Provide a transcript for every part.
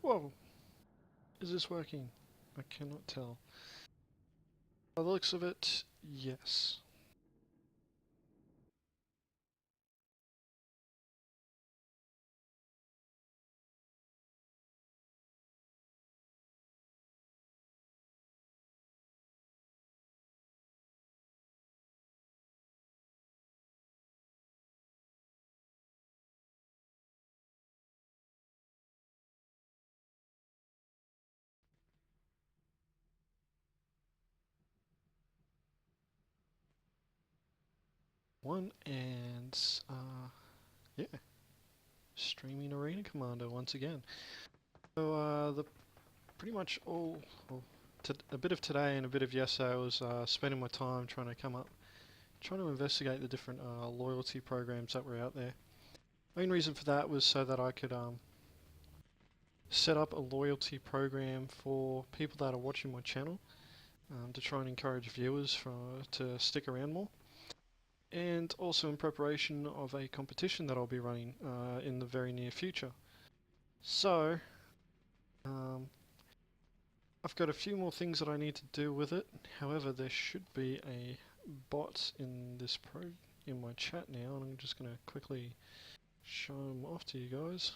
Whoa! Is this working? I cannot tell. By the looks of it, yes. One and yeah, streaming Arena Commander once again. So the pretty much all, well, a bit of today and a bit of yesterday I was spending my time trying to investigate the different loyalty programs that were out there. Main reason for that was so that I could set up a loyalty program for people that are watching my channel to try and encourage viewers to stick around more. And also in preparation of a competition that I'll be running in the very near future. So, I've got a few more things that I need to do with it. However, there should be a bot in in my chat now, and I'm just going to quickly show them off to you guys.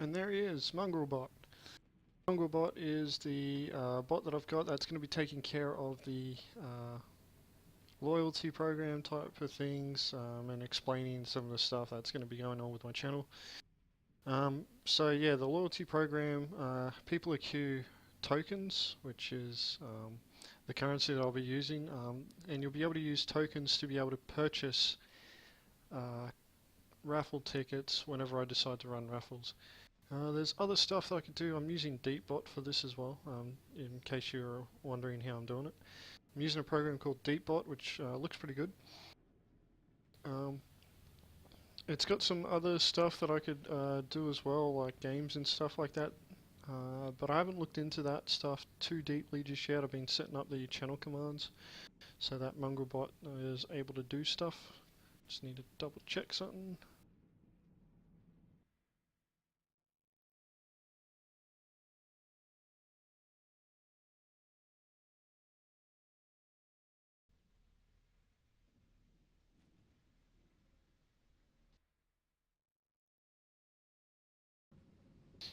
And there he is, Mongrel Bot. Mongrel Bot is the bot that I've got that's going to be taking care of the loyalty program type of things and explaining some of the stuff that's going to be going on with my channel. So yeah, the loyalty program, people accrue tokens, which is the currency that I'll be using, and you'll be able to use tokens to be able to purchase raffle tickets whenever I decide to run raffles. There's other stuff that I could do. I'm using DeepBot for this as well, in case you're wondering how I'm doing it. I'm using a program called DeepBot, which looks pretty good. It's got some other stuff that I could do as well, like games and stuff like that. But I haven't looked into that stuff too deeply just yet. I've been setting up the channel commands so that Mongrelbot is able to do stuff. Just need to double check something.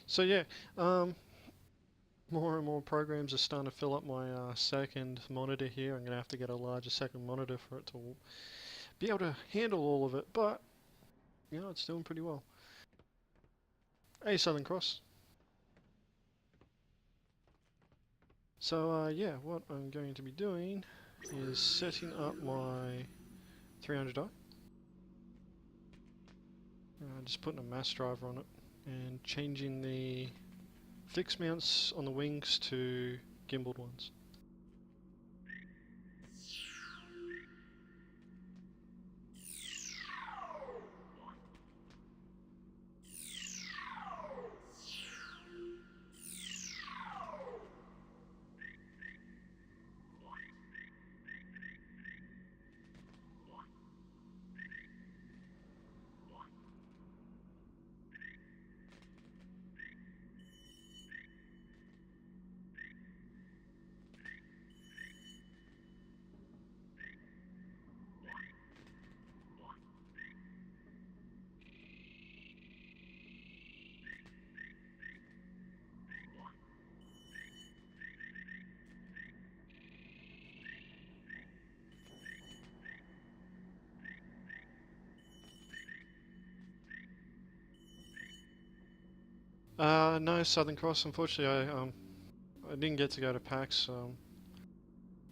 So yeah, more and more programs are starting to fill up my second monitor here. I'm going to have to get a larger second monitor for it to be able to handle all of it, but you know, it's doing pretty well. Hey, Southern Cross. So yeah, what I'm going to be doing is setting up my 300 die. Just putting a mass driver on it and changing the fixed mounts on the wings to gimbaled ones. No, Southern Cross. Unfortunately, I didn't get to go to PAX.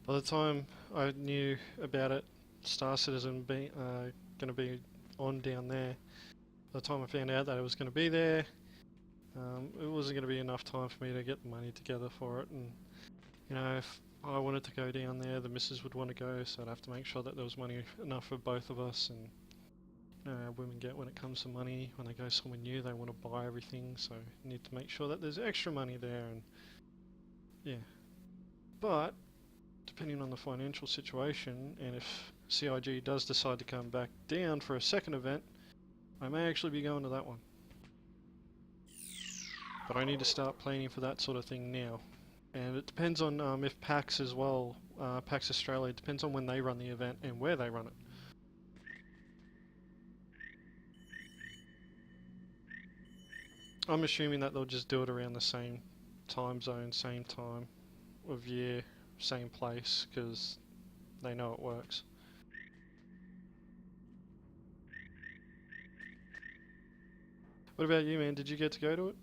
By the time I knew about it, Star Citizen being going to be on down there. By the time I found out that it was going to be there, it wasn't going to be enough time for me to get the money together for it. And you know, if I wanted to go down there, the missus would want to go, so I'd have to make sure that there was money enough for both of us. And you know, how women get when it comes to money. When they go somewhere new, they want to buy everything, so you need to make sure that there's extra money there. And yeah. But depending on the financial situation, and if CIG does decide to come back down for a second event, I may actually be going to that one. But I need to start planning for that sort of thing now. And it depends on if PAX as well, PAX Australia, it depends on when they run the event and where they run it. I'm assuming that they'll just do it around the same time zone, same time of year, same place, because they know it works. What about you, man? Did you get to go to it?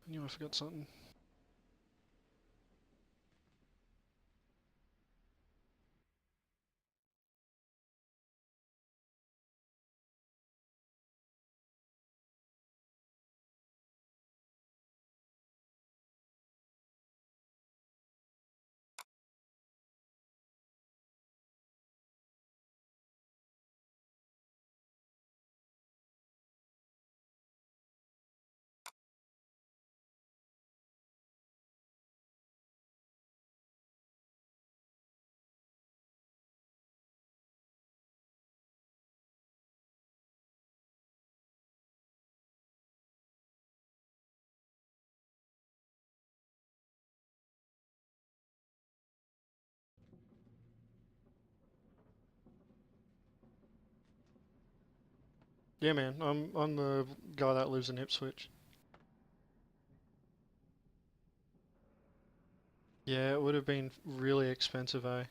I knew I forgot something. Yeah, man. I'm the guy that lives in Ipswich. Yeah, it would have been really expensive, eh?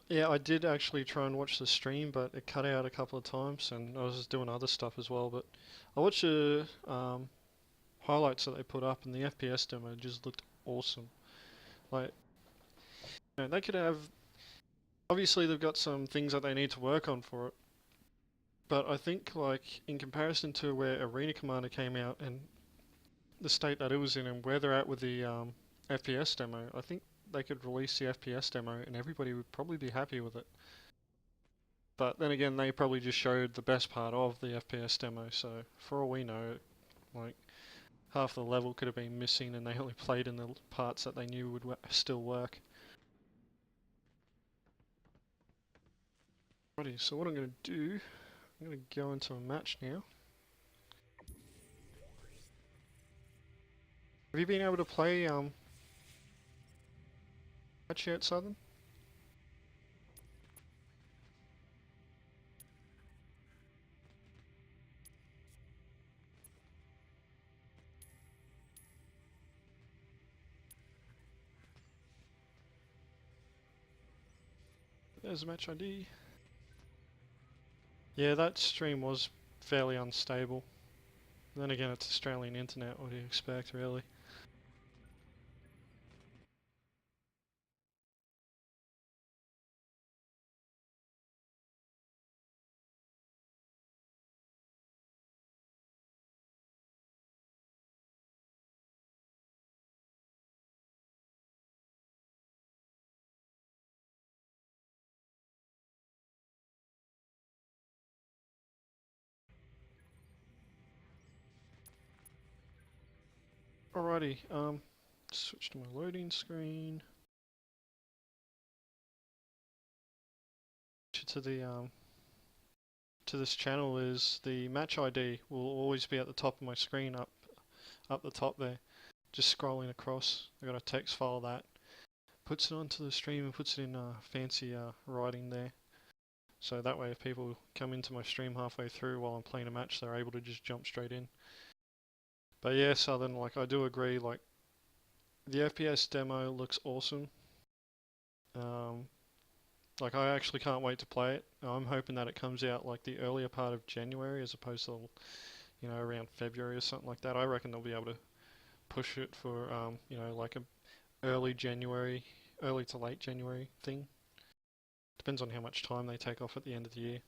Yeah, I did actually try and watch the stream, but it cut out a couple of times, and I was just doing other stuff as well. But I watched the highlights that they put up, and the FPS demo just looked awesome. Like, they could have. Obviously, they've got some things that they need to work on for it, but I think, like, in comparison to where Arena Commander came out and the state that it was in, and where they're at with the FPS demo, I think they could release the FPS demo, and everybody would probably be happy with it. But then again, they probably just showed the best part of the FPS demo, so for all we know, like, half the level could have been missing and they only played in the parts that they knew would still work. Alrighty, so what I'm going to do, I'm going to go into a match now. Have you been able to play match yet, Southern? There's a match ID. Yeah, that stream was fairly unstable. Then again, it's Australian internet, what do you expect, really? Alrighty, switch to my loading screen. To the to this channel is the match ID will always be at the top of my screen, up the top there. Just scrolling across, I got a text file that puts it onto the stream and puts it in fancy writing there. So that way if people come into my stream halfway through while I'm playing a match, they're able to just jump straight in. But yeah, Southern, like, I do agree, like, the FPS demo looks awesome. Like, I actually can't wait to play it. I'm hoping that it comes out like the earlier part of January as opposed to, around February or something like that. I reckon they'll be able to push it for, like a early January, early to late January thing. Depends on how much time they take off at the end of the year.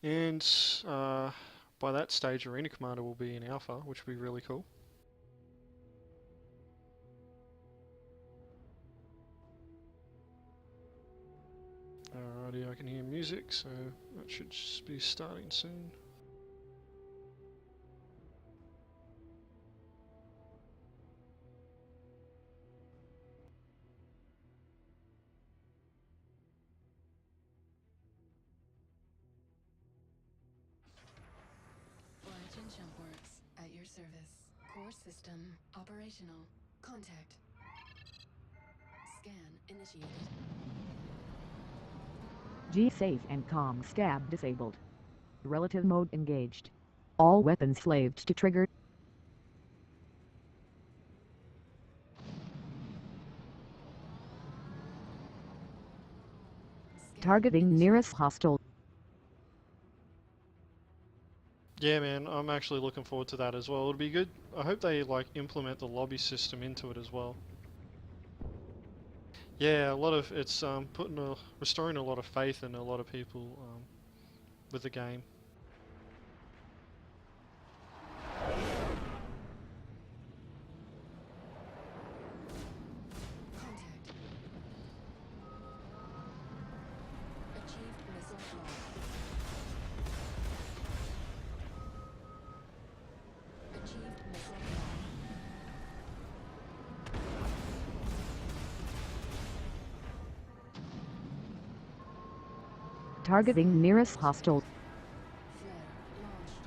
And by that stage, Arena Commander will be in alpha, which will be really cool. Alrighty, I can hear music, so that should just be starting soon. Origin Jumpworks at your service. Core system operational. Contact. Scan initiated. G-Safe and Com Stab disabled. Relative mode engaged. All weapons slaved to trigger. Scan Targeting initiated. nearest hostile. Yeah, man, I'm actually looking forward to that as well. It'll be good. I hope they like implement the lobby system into it as well. Yeah, a lot of it's restoring a lot of faith in a lot of people with the game. Contact. Achieved missile lock. Achieved missile lock. Targeting nearest hostile. Flare launched.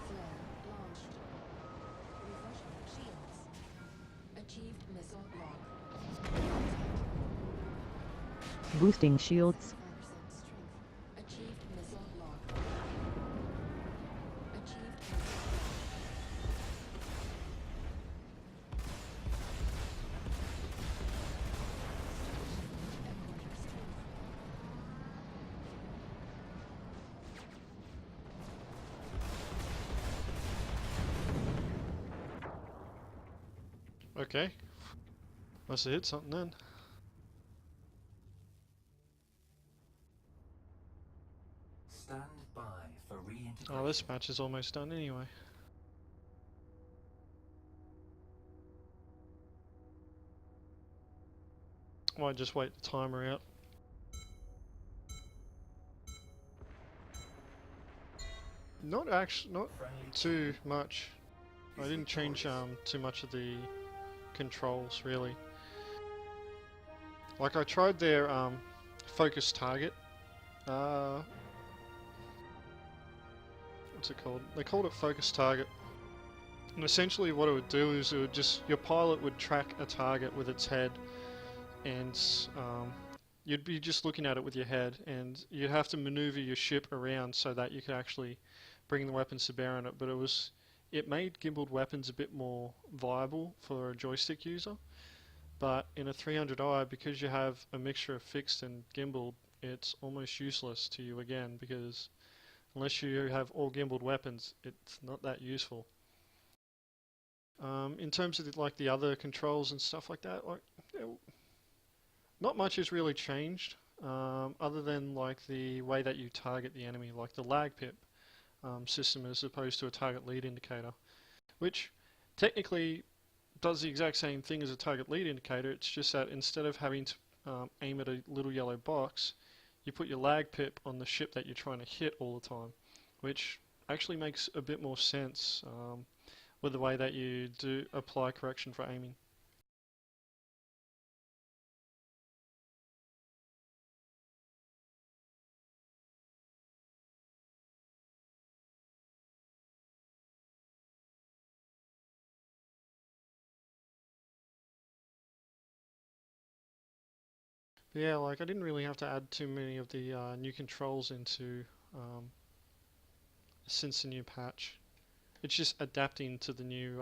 Flare launched. Refreshing shields. Achieved missile lock. Boosting shields. 75% strength. Achieved missile lock. Achieved missile lock. Headquarters strength. Okay, must have hit something then. Stand by for reintegration. Oh, this match is almost done anyway. Might just wait the timer out. Not too much. I didn't change too much of the controls really. Like I tried their focus target. What's it called? They called it focus target. And essentially what it would do is it would just, your pilot would track a target with its head, and you'd be just looking at it with your head, and you'd have to maneuver your ship around so that you could actually bring the weapons to bear on it. But it made gimbaled weapons a bit more viable for a joystick user. But in a 300i, because you have a mixture of fixed and gimbaled, it's almost useless to you again, because unless you have all gimbaled weapons, it's not that useful. In terms of like the other controls and stuff like that, like not much has really changed, other than like the way that you target the enemy, like the lag pip system as opposed to a target lead indicator, which technically does the exact same thing as a target lead indicator. It's just that instead of having to aim at a little yellow box, you put your lag pip on the ship that you're trying to hit all the time, which actually makes a bit more sense with the way that you do apply correction for aiming. But yeah, like I didn't really have to add too many of the new controls into since the new patch. It's just adapting to the new